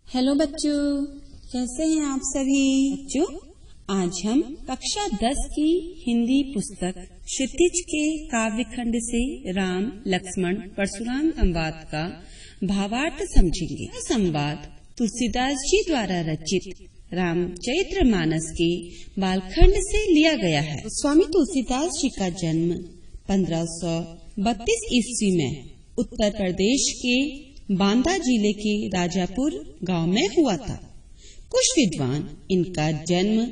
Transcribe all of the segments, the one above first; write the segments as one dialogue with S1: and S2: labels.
S1: Hello बच्चों, कैसे हैं आप सभी? बच्चों, आज हम कक्षा 10 की हिंदी पुस्तक क्षितिज के काव्य खंड से राम लक्ष्मण परशुराम संवाद का भावार्थ समझेंगे। यह संवाद तुलसीदास जी द्वारा रचित रामचरितमानस के बालखंड से लिया गया है। स्वामी तुलसीदास जी का जन्म 1532 ईस्वी में उत्तर प्रदेश के बांदा जिले के राजापुर गांव में हुआ था। कुछ विद्वान इनका जन्म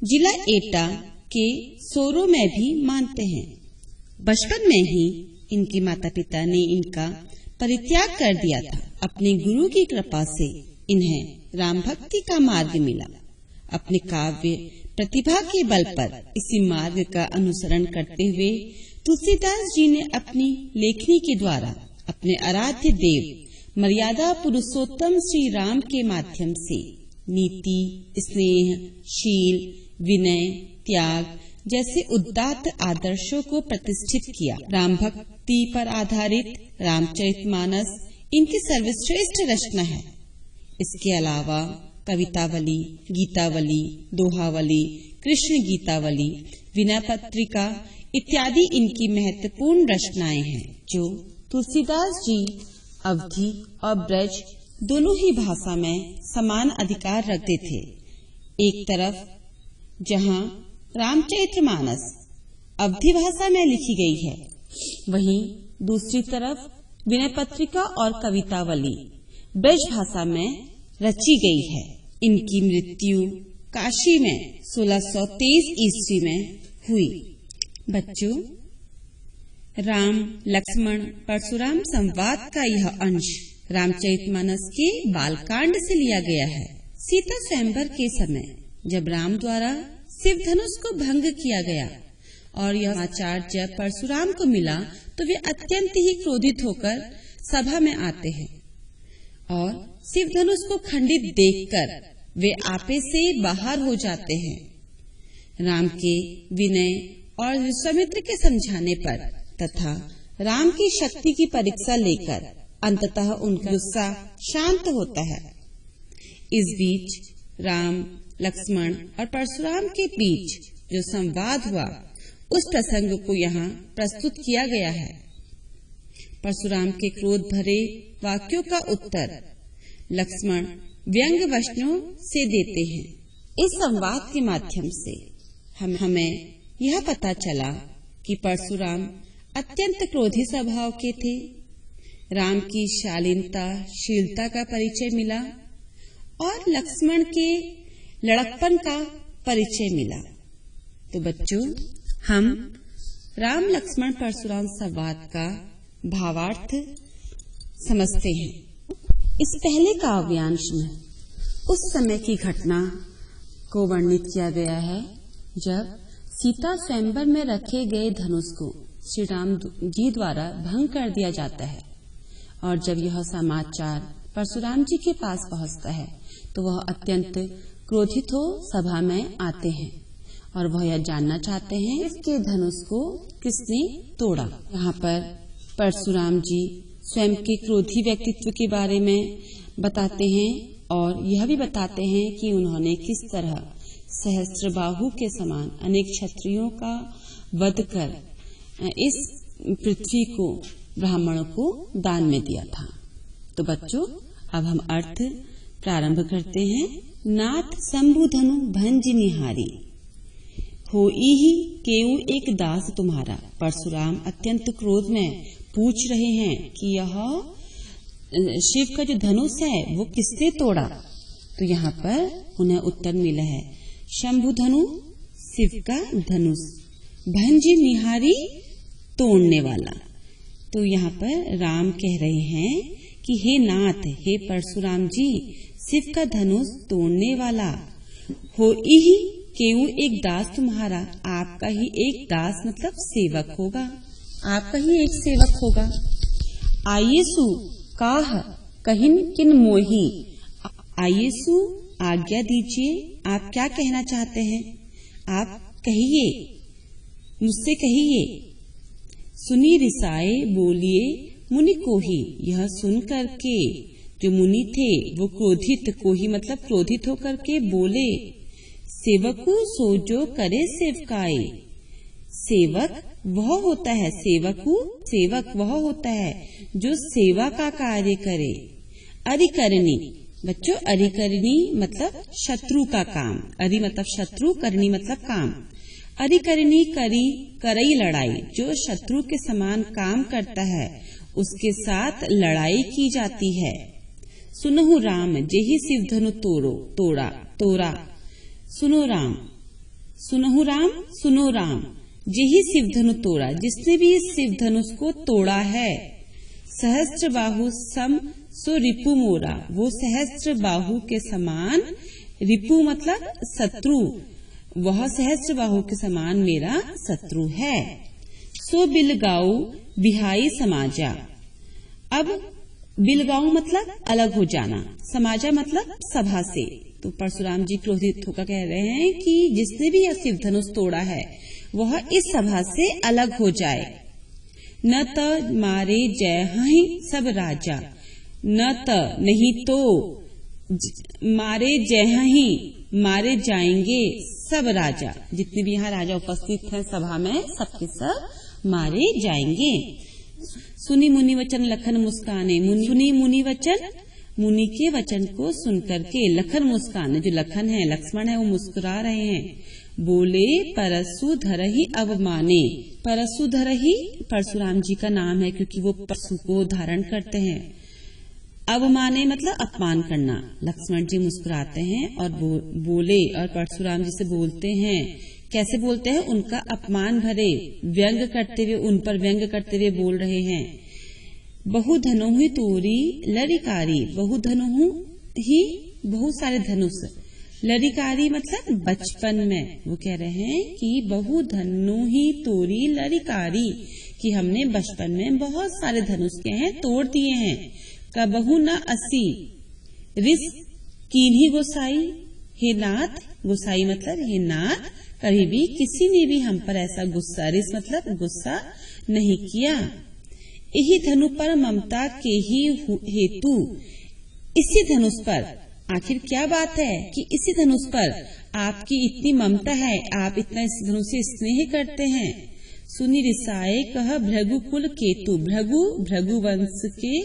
S1: जिला एटा के सोरो में भी मानते हैं। बचपन में ही इनके माता पिता ने इनका परित्याग कर दिया था। अपने गुरु की कृपा से इन्हें राम भक्ति का मार्ग मिला। अपने काव्य प्रतिभा के बल पर इसी मार्ग का अनुसरण करते हुए तुलसीदास जी ने अपनी लेखनी के द्वारा अपने आराध्य देव मर्यादा पुरुषोत्तम श्री राम के माध्यम से नीति, स्नेह, शील, विनय, त्याग जैसे उदात्त आदर्शों को प्रतिष्ठित किया। राम भक्ति पर आधारित रामचरितमानस इनकी सर्वश्रेष्ठ रचना है। इसके अलावा कवितावली, गीतावली, दोहावली, कृष्ण गीतावली, विनय पत्रिका इत्यादि इनकी महत्वपूर्ण रचनाएं हैं, जो तुलसीदास जी अवधी और ब्रज दोनों ही भाषा में समान अधिकार रखते थे। एक तरफ जहां रामचरितमानस अवधी भाषा में लिखी गई है, वहीं दूसरी तरफ विनय पत्रिका और कवितावली ब्रज भाषा में रची गई है। इनकी मृत्यु काशी में 1623 ईस्वी में हुई। बच्चों, राम लक्ष्मण परशुराम संवाद का यह अंश रामचरितमानस के बालकांड से लिया गया है। सीता स्वयंवर के समय जब राम द्वारा शिव धनुष को भंग किया गया और यह समाचार जब परशुराम को मिला तो वे अत्यंत ही क्रोधित होकर सभा में आते हैं और शिव धनुष को खंडित देखकर वे आपे से बाहर हो जाते हैं। राम के विनय और विश्वामित्र के समझाने पर तथा राम की शक्ति की परीक्षा लेकर अंततः उनका गुस्सा शांत होता है। इस बीच राम, लक्ष्मण और परशुराम के बीच जो संवाद हुआ, उस प्रसंग को यहाँ प्रस्तुत किया गया है। परशुराम के क्रोध भरे वाक्यों का उत्तर लक्ष्मण व्यंग वचनों से देते हैं। इस संवाद के माध्यम से हमें यह पता चला कि परशुराम अत्यंत क्रोधी स्वभाव के थे। राम की शालीनता, शीलता का परिचय मिला और लक्ष्मण के लड़कपन का परिचय मिला। तो बच्चों, हम राम लक्ष्मण परशुराम संवाद का भावार्थ समझते हैं। इस पहले काव्यांश में उस समय की घटना को वर्णित किया गया है जब सीता स्वयंवर में रखे गए धनुष को श्री राम जी द्वारा भंग कर दिया जाता है और जब यह समाचार परशुराम जी के पास पहुंचता है तो वह अत्यंत क्रोधित हो सभा में आते हैं और वह यह जानना चाहते हैं इसके धनुष को किसने तोड़ा। यहाँ पर परशुराम जी स्वयं के क्रोधी व्यक्तित्व के बारे में बताते हैं और यह भी बताते हैं कि उन्होंने किस तरह सहस्त्रबाहु के समान अनेक क्षत्रियों का वध कर इस पृथ्वी को ब्राह्मणों को दान में दिया था। तो बच्चों, अब हम अर्थ प्रारंभ करते हैं। नाथ शंभु धनु भंज निहारी, होई ही केऊ एक दास तुम्हारा। परशुराम अत्यंत क्रोध में पूछ रहे हैं कि यह शिव का जो धनुष है वो किसने तोड़ा। तो यहाँ पर उन्हें उत्तर मिला है शंभु धनु, शिव का धनुष, भंज निहारी तोड़ने वाला। तो यहाँ पर राम कह रहे हैं कि हे नाथ, हे परशुराम जी, शिव का धनुष तोड़ने वाला हो ही केऊ एक दास तुम्हारा। आपका ही एक दास मतलब सेवक होगा, आपका ही एक सेवक होगा। आयेसु काह कहिन किन मोही, आयेसु आज्ञा दीजिए, आप क्या कहना चाहते हैं, आप कहिए, मुझसे कहिए। सुनी रिसाए बोलिए मुनि को ही, यह सुन करके जो मुनि थे वो क्रोधित, कोही मतलब क्रोधित होकर के बोले, सेवकु सो जो करे सेवकाई। सेवक वह होता है, सेवक वह होता है जो सेवा का कार्य करे। अरिकरणी बच्चों, अरिकरणी मतलब शत्रु का काम। अरि मतलब शत्रु, करनी मतलब काम। अरिकरणी करई लड़ाई, जो शत्रु के समान काम करता है उसके साथ लड़ाई की जाती है। सुनहु राम जेहि शिव धनु तोड़ा। सुनो राम, सुनहु राम, सुनो राम जेहि शिव धनु तोड़ा, जिसने भी इस शिव धनुष को तोड़ा है। सहस्त्र बाहु सम सो रिपु मोरा, वो सहस्त्र बाहु के समान, रिपु मतलब शत्रु, वह सहस्त्र बाहु के समान मेरा शत्रु है। सो बिलगाऊ बिहाई समाजा। अब बिलगाऊ मतलब अलग हो जाना, समाजा मतलब सभा से। तो परशुराम जी क्रोधित होकर कह रहे हैं कि जिसने भी यह शिव धनुष तोड़ा है वह इस सभा से अलग हो जाए। न त मारे जय हहि सब राजा, न त नहीं तो मारे जय हहि, मारे जाएंगे सब राजा। जितने भी यहाँ राजा उपस्थित हैं सभा में, सबके सब मारे जाएंगे। सुनी मुनि वचन लखन मुस्काने, सुनी मुनि वचन, मुनि के वचन को सुनकर के लखन मुस्काने, जो लखन है लक्ष्मण है वो मुस्कुरा रहे हैं। बोले परशु धरहि अवमाने। परशु धरहि परशुराम जी का नाम है क्योंकि वो परशु को धारण करते हैं। अवमाने मतलब अपमान करना। लक्ष्मण जी मुस्कुराते हैं और बोले, और परशुराम जी से बोलते हैं। कैसे बोलते हैं? उनका अपमान भरे व्यंग करते हुए, उन पर व्यंग करते हुए बोल रहे हैं। बहु धनुहि तोरी लरिकारी, बहु धनु ही बहुत सारे धनुष। लरिकारी मतलब बचपन में, वो कह रहे हैं कि बहु धनु ही तोरी लरिकारी, कि हमने बचपन में बहुत सारे धनुष के हैं तोड़ दिए हैं। कबहु न असी रिस कीन्ही गोसाई, हे नाथ, गोसाई मतलब हे नाथ, कभी भी किसी ने भी हम पर ऐसा गुस्सा, रिस मतलब गुस्सा नहीं किया। यही धनु पर ममता के ही हेतु, इसी धनुष पर, आखिर क्या बात है कि इसी धनुष पर आपकी इतनी ममता है, आप इतना इस धनुष से स्नेह करते हैं। सुनि रिसाए कह भृगु कुल केतु, भृगु वंश के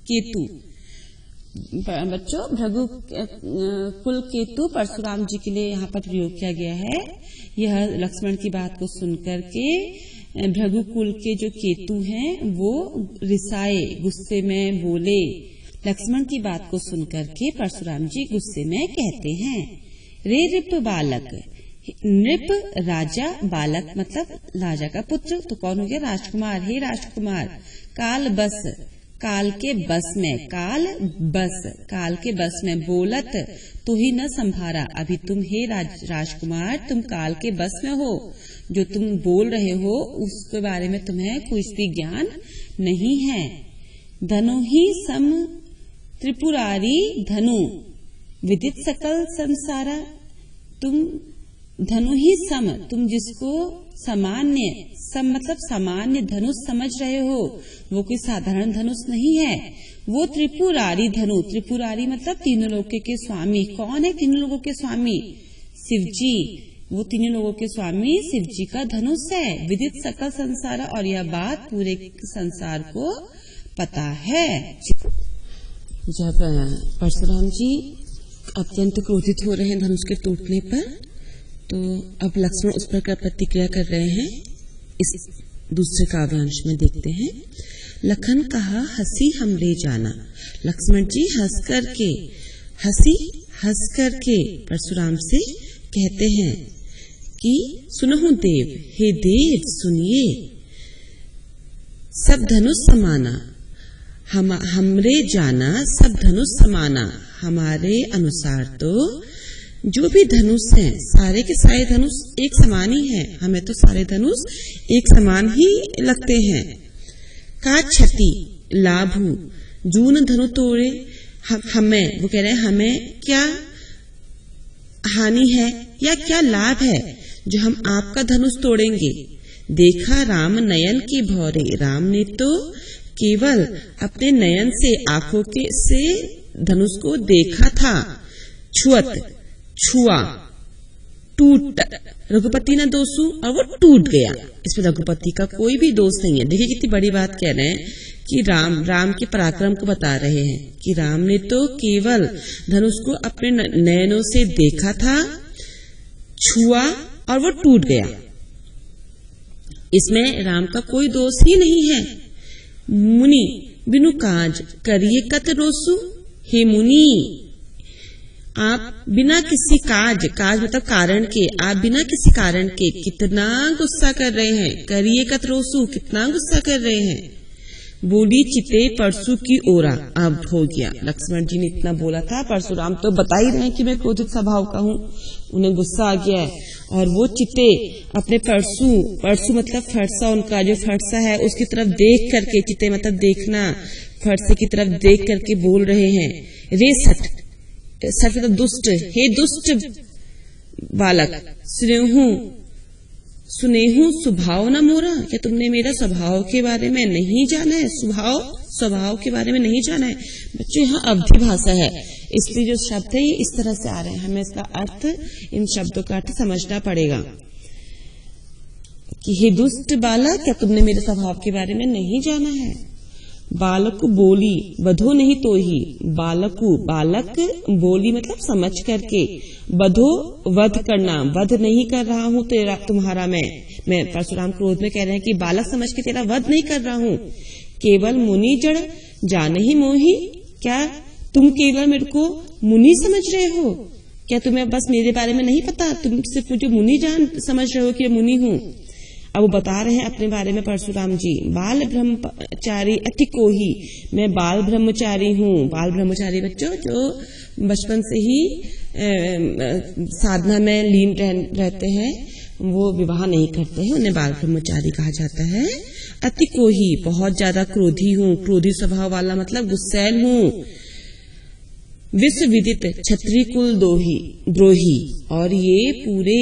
S1: केतु। बच्चों, भृगु कुल केतु परशुराम जी के लिए यहाँ पर प्रयोग किया गया है। यह लक्ष्मण की बात को सुनकर के भृगु कुल के जो केतु हैं वो रिसाए, गुस्से में बोले। लक्ष्मण की बात को सुनकर के परशुराम जी गुस्से में कहते हैं, रे रिप बालक। नृप राजा, बालक मतलब राजा का पुत्र, तो कौन हो गया? राजकुमार। हे राजकुमार, काल बस, काल के बस में, काल बस, काल के बस में, बोलत तो ही न संभारा। अभी तुम हे राजकुमार, तुम काल के बस में हो, जो तुम बोल रहे हो उसके बारे में तुम्हें कुछ भी ज्ञान नहीं है। धनु ही सम त्रिपुरारी धनु, विदित सकल संसारा। तुम धनु ही सम, तुम जिसको सामान्य, सम मतलब सामान्य धनुष समझ रहे हो, वो कोई साधारण धनुष नहीं है। वो त्रिपुरारी धनु, त्रिपुरारी मतलब तीनों लोगों के स्वामी। कौन है तीनों लोगों के स्वामी? शिव जी। वो तीनों लोगों के स्वामी शिव जी का धनुष है। विदित सकल संसार, और यह बात पूरे संसार को पता है। जब परशुराम जी अत्यंत क्रोधित हो रहे हैं धनुष के टूटने पर, तो अब लक्ष्मण उस पर क्या प्रतिक्रिया कर रहे हैं इस दूसरे काव्यांश में देखते हैं। लखन कहा हंसी हमरे जाना। लक्ष्मण जी हंस करके परशुराम से कहते हैं कि सुनहु देव, हे देव सुनिए, सब धनुष समाना, हमरे जाना सब धनुष समाना। हमारे अनुसार तो जो भी धनुष हैं, सारे के सारे धनुष एक समान ही हैं। हमें तो सारे धनुष एक समान ही लगते हैं। का क्षति लाभु जून धनु तोड़े, हमें, वो कह रहे हैं हमें क्या हानि है या क्या लाभ है जो हम आपका धनुष तोड़ेंगे। देखा राम नयन की भौरे, राम ने तो केवल अपने नयन से आंखों के से धनुष को देखा था। छुअत, छुआ, टूट, रघुपति ने दोषु और वो टूट गया। इसमें रघुपति का कोई भी दोष नहीं है। देखिए कितनी बड़ी बात कह रहे हैं कि राम के पराक्रम को बता रहे हैं कि राम ने तो केवल धनुष को अपने नयनों से देखा था, छुआ और वो टूट गया। इसमें राम का कोई दोष ही नहीं है। मुनि बिनु काज करिए कत रोसु। हे मुनि, आप बिना किसी काज मतलब कारण के, आप बिना किसी कारण के कितना गुस्सा कर रहे हैं। करिए कत रोसु, कितना गुस्सा कर रहे हैं। बोली चिते परसु की ओरा। अब हो गया, लक्ष्मण जी ने इतना बोला था, परशुराम तो बता ही रहे हैं कि मैं क्रोधित स्वभाव का हूँ, उन्हें गुस्सा आ गया है। और वो चिते अपने परसु मतलब फरसा, उनका जो फरसा है उसकी तरफ देख करके, चिते मतलब देखना, फरसे की तरफ देख करके बोल रहे हैं। रे सठ मतलब दुष्ट, हे दुष्ट बालक, सुनेहू स्वभाव न मोरा। क्या तुमने मेरा स्वभाव के बारे में नहीं जाना है? स्वभाव के बारे में नहीं जाना है। बच्चों यहाँ अवधि भाषा है, इसलिए जो शब्द है ये इस तरह से आ रहे हैं, हमें इसका अर्थ, इन शब्दों का अर्थ समझना पड़ेगा कि हे दुष्ट बालक, क्या तुमने मेरे स्वभाव के बारे में नहीं जाना है? बालकु बोली बधो नहीं तो ही। बालक बोली मतलब समझ करके, बधो वध करना, वध नहीं कर रहा हूँ तेरा तुम्हारा मैं परशुराम क्रोध में कह रहे हैं कि बालक समझ के तेरा वध नहीं कर रहा हूँ। केवल मुनि जड़ जाने ही मोही। क्या तुम केवल मेरे को मुनि समझ रहे हो? क्या तुम्हें बस मेरे बारे में नहीं पता? तुम सिर्फ मुझे मुनि समझ रहे हो कि मैं मुनि हूँ। अब वो बता रहे हैं अपने बारे में परशुराम जी। बाल ब्रह्मचारी अति कोही, मैं बाल ब्रह्मचारी हूँ। बाल ब्रह्मचारी बच्चों जो बचपन से ही साधना में लीन रहते हैं, वो विवाह नहीं करते हैं, उन्हें बाल ब्रह्मचारी कहा जाता है। अति कोही, बहुत ज्यादा क्रोधी हूँ, क्रोधी स्वभाव वाला मतलब गुस्सैल हूँ। विश्व विदित क्षत्रिय कुल द्रोही, और ये पूरे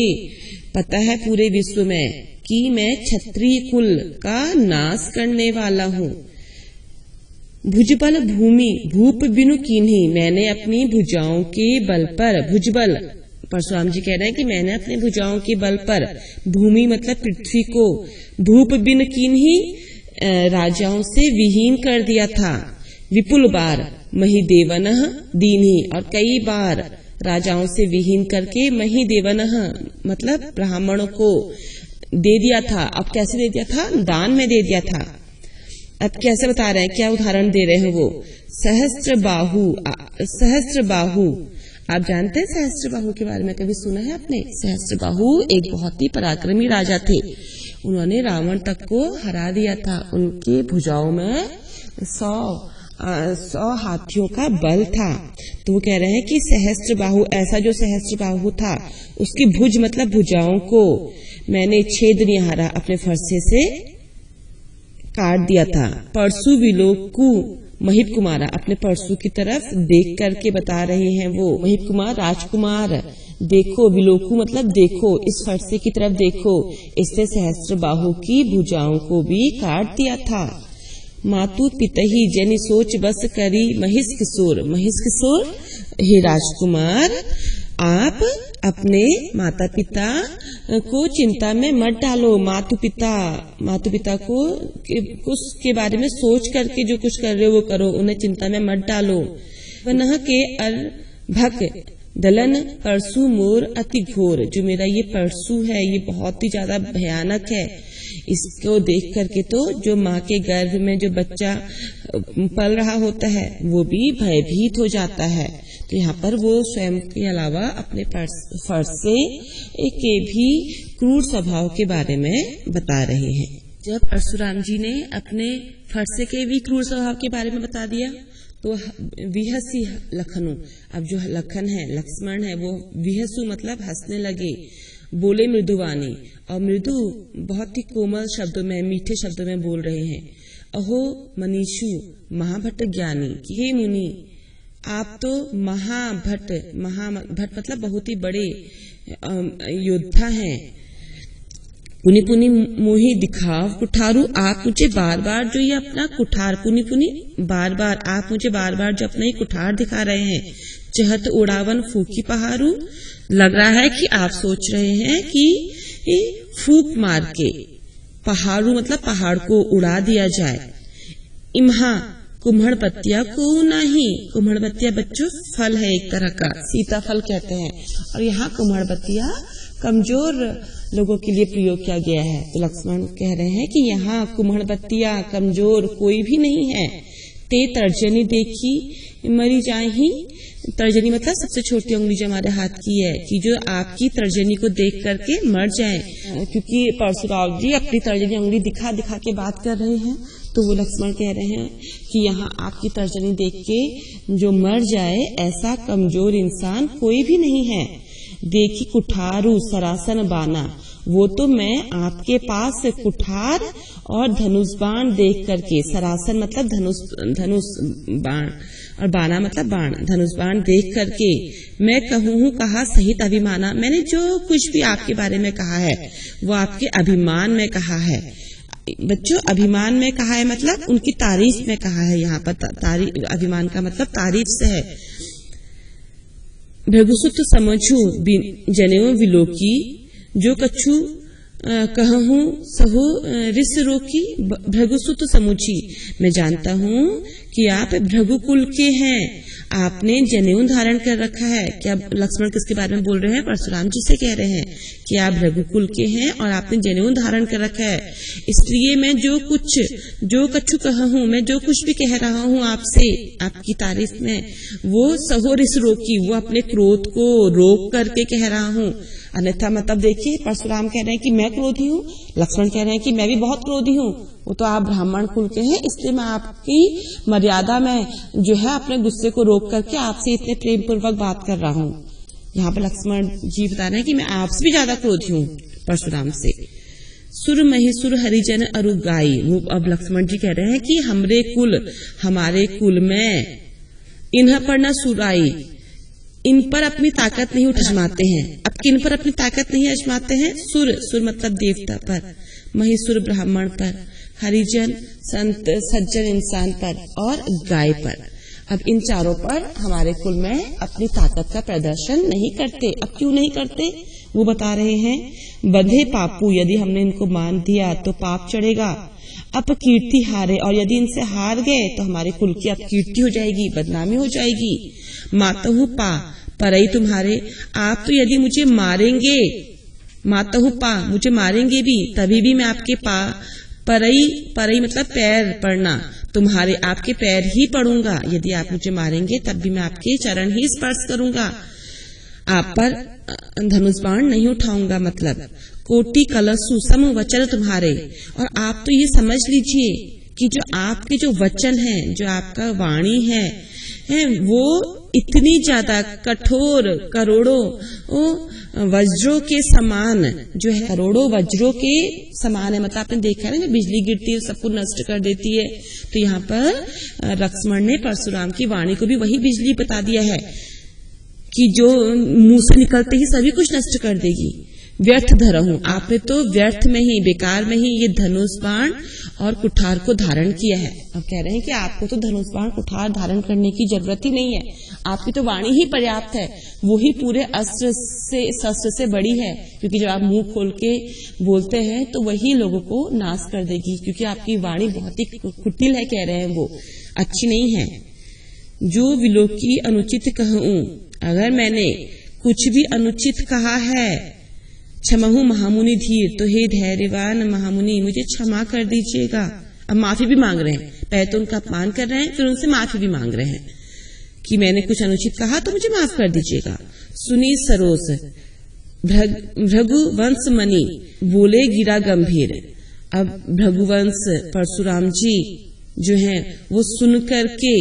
S1: पता है पूरे विश्व में कि मैं क्षत्रिय कुल का नाश करने वाला हूँ। भुजबल भूमि भूप बिनु कीन्ही, मैंने अपनी भुजाओं के बल पर, भुजबल परशुराम जी कह रहे हैं कि मैंने अपने भुजाओं के बल पर, भूमि मतलब पृथ्वी को, भूप बिनु कीन्ही राजाओं से विहीन कर दिया था। विपुल बार महिदेवन दीन्ही, और कई बार राजाओं से विहीन करके महिदेवन मतलब ब्राह्मणों को दे दिया था। अब कैसे दे दिया था? दान में दे दिया था। अब कैसे बता रहे हैं, क्या उदाहरण दे रहे हैं वो? सहस्त्र बाहु, आप जानते हैं सहस्त्र बाहु के बारे में? कभी सुना है आपने? सहस्त्र बाहु एक बहुत ही पराक्रमी राजा थे। उन्होंने रावण तक को हरा दिया था। उनके भुजाओं में 100 हाथियों का बल था। तो वो कह रहे हैं कि सहस्त्र बाहु, ऐसा जो सहस्त्र बाहु था उसकी भुज मतलब भुजाओं को मैंने छेद निहारा, अपने फरसे से काट दिया था। परसु विलोकु महिप कुमारा, अपने परसु की तरफ देख करके बता रहे हैं वो। महिप कुमार राजकुमार, देखो, विलोकु मतलब देखो, इस फरसे की तरफ देखो, इससे सहस्त्र बाहु की भुजाओं को भी काट दिया था। मातु पितही जनि सोच बस करी महिष किशोर, हे राजकुमार, आप अपने माता पिता को चिंता में मत डालो। मातु पिता को के बारे में सोच करके जो कुछ कर रहे हो वो करो, उन्हें चिंता में मत डालो। वनह के अर्भक दलन परसु मोर अति घोर, जो मेरा ये परसु है ये बहुत ही ज्यादा भयानक है। इसको देख करके तो जो माँ के गर्भ में जो बच्चा पल रहा होता है वो भी भयभीत हो जाता है। तो यहाँ पर वो स्वयं के अलावा अपने फरसे के भी क्रूर स्वभाव के बारे में बता रहे हैं। जब परशुराम जी ने अपने फरसे के भी क्रूर स्वभाव के बारे में बता दिया तो विहसी लखनु, अब जो लखन है, लक्ष्मण है, वो विहसु मतलब हंसने लगे। बोले मृदुवानी, और मृदु बहुत ही कोमल शब्दों में, मीठे शब्दों में बोल रहे हैं। अहो मनीषु महाभट्ट ज्ञानी, हे मुनि आप तो महाभट्ट मतलब बहुत ही बड़े योद्धा हैं। पुनि पुनि मोहि दिखाव कुठारू, आप मुझे बार बार जो ये अपना कुठार, पुनि पुनि बार बार, आप मुझे बार बार जो अपना ये कुठार दिखा रहे हैं। चहत उड़ावन फूकी पहाड़ू, लग रहा है कि आप सोच रहे हैं कि फूक मार के पहाड़ू मतलब पहाड़ को उड़ा दिया जाए। इम्हा कुम्हड़ पत्तिया को नहीं, कुम्हड़ पत्तिया बच्चों फल है एक तरह का, सीताफल कहते हैं, और यहाँ कुम्हड़ पत्तिया कमजोर लोगों के लिए प्रयोग किया गया है। तो लक्ष्मण कह रहे हैं कि यहाँ कुम्हड़ पत्तिया कमजोर कोई भी नहीं है। ते तर्जनी देखी मरी जाही, तर्जनी मतलब सबसे छोटी उंगली जो हमारे हाथ की है, कि जो आपकी तर्जनी को देख करके मर जाए, क्योंकि परशुराम जी अपनी तर्जनी उंगली दिखा दिखा के बात कर रहे हैं। तो वो लक्ष्मण कह रहे हैं कि यहाँ आपकी तर्जनी देख के जो मर जाए ऐसा कमजोर इंसान कोई भी नहीं है। देखी कुठारू सरासन बाना, वो तो मैं आपके पास कुठार और धनुष बाण देख करके, सरासन मतलब धनुष बाण और बाना मतलब बाण, धनुष बाण देख करके मैं कहूँ कहा सहित अभिमाना, मैंने जो कुछ भी आपके बारे में कहा है वो आपके अभिमान में कहा है। बच्चों अभिमान में कहा है मतलब उनकी तारीफ में कहा है। यहाँ पर अभिमान का मतलब तारीफ से है। भृगुसुत समझू जनेऊ विलोकी, जो कछु कहूँ सहो रिस रोकी। भृगुसुत समुची, मैं जानता हूँ कि आप भृगुकुल के हैं, आपने जनेऊ धारण कर रखा है। क्या लक्ष्मण किसके बारे में बोल रहे हैं? परशुराम जी से कह रहे हैं कि आप भृगुकुल के हैं और आपने जनेऊ धारण कर रखा है, इसलिए मैं जो कछु कहूँ, मैं जो कुछ भी कह रहा हूँ आपसे आपकी तारीफ में, वो सहो रिस रोकी, वो अपने क्रोध को रोक करके कह रहा हूँ। अन्यथा मतलब देखिए परशुराम कह रहे हैं कि मैं क्रोधी हूँ, लक्ष्मण कह रहे हैं कि मैं भी बहुत क्रोधी हूँ। वो तो आप ब्राह्मण कुल के हैं, इसलिए मैं आपकी मर्यादा में जो है अपने गुस्से को रोक करके आपसे इतने प्रेम पूर्वक बात कर रहा हूँ। यहाँ पर लक्ष्मण जी बता रहे हैं कि मैं आपसे भी ज्यादा क्रोधी हूँ परशुराम से। सुर महिसुर हरिजन अरु गाई, वो अब लक्ष्मण जी कह रहे हैं कि हमारे कुल में इन्ह पर न सुराई, इन पर अपनी ताकत नहीं आजमाते हैं। अब किन पर अपनी ताकत नहीं आजमाते हैं? सुर मतलब देवता पर, महिसुर ब्राह्मण पर, हरिजन संत सज्जन इंसान पर और गाय पर। अब इन चारों पर हमारे कुल में अपनी ताकत का प्रदर्शन नहीं करते। अब क्यों नहीं करते वो बता रहे हैं। बंधे पापू, यदि हमने इनको मान दिया तो पाप चढ़ेगा। अब कीर्ति हारे, और यदि इनसे हार गए तो हमारे कुल की अपकीर्ति हो जाएगी, बदनामी हो जाएगी। मातहु पा परई तुम्हारे, आप तो यदि मुझे मारेंगे, मातहु पा मुझे मारेंगे भी, तभी भी मैं आपके परई मतलब पैर पड़ना, तुम्हारे आपके पैर ही पड़ूंगा। यदि आप मुझे मारेंगे तब भी मैं आपके चरण ही स्पर्श करूंगा, आप पर धनुष बाण नहीं उठाऊंगा। मतलब कोटि कलशु सम वचन तुम्हारे, और आप तो ये समझ लीजिए कि जो आपके जो वचन है, जो आपका वाणी है वो इतनी ज्यादा कठोर, करोड़ों वज्रों के समान जो है, करोड़ों वज्रों के समान है। मतलब आपने देखा है ना, बिजली गिरती है सबको नष्ट कर देती है, तो यहाँ पर लक्ष्मण ने परशुराम की वाणी को भी वही बिजली बता दिया है कि जो मुंह से निकलते ही सभी कुछ नष्ट कर देगी। व्यर्थ धरहूं, आपने तो व्यर्थ में ही, बेकार में ही ये धनुष बाण और कुठार को धारण किया है। अब कह रहे हैं कि आपको तो धनुष बाण कुठार धारण करने की जरूरत ही नहीं है, आपकी तो वाणी ही पर्याप्त है, वो ही पूरे शस्त्र से बड़ी है, क्योंकि जब आप मुंह खोल के बोलते हैं तो वही लोगों को नाश कर देगी, क्योंकि आपकी वाणी बहुत ही कुटिल है, कह रहे हैं वो अच्छी नहीं है। जो विलोकी अनुचित कहूं, अगर मैंने कुछ भी अनुचित कहा है, क्षमहु महामुनि धीर, तो हे धैर्यवान महामुनि मुझे क्षमा कर दीजिएगा। अब माफी भी मांग रहे हैं, पहले तो उनका अपमान कर रहे हैं, फिर उनसे माफी भी मांग रहे हैं कि मैंने कुछ अनुचित कहा तो मुझे माफ कर दीजिएगा। सुनी सरोस भृगुवंश मणि, बोले गिरा गंभीर। अब भृगुवंश परशुराम जी जो हैं वो सुन करके,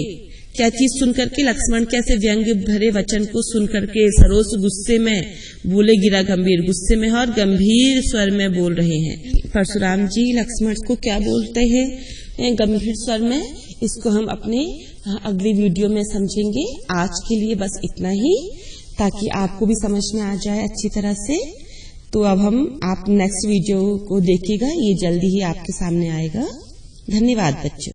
S1: क्या चीज सुन करके, लक्ष्मण कैसे व्यंग भरे वचन को सुन करके सरोस गुस्से में बोले गिरा गंभीर, गुस्से में और गंभीर स्वर में बोल रहे हैं। परशुराम जी लक्ष्मण को क्या बोलते हैं गंभीर स्वर में, इसको हम अपने अगली वीडियो में समझेंगे। आज के लिए बस इतना ही, ताकि आपको भी समझ में आ जाए अच्छी तरह से। तो अब आप नेक्स्ट वीडियो को देखिएगा, ये जल्दी ही आपके सामने आएगा। धन्यवाद बच्चों।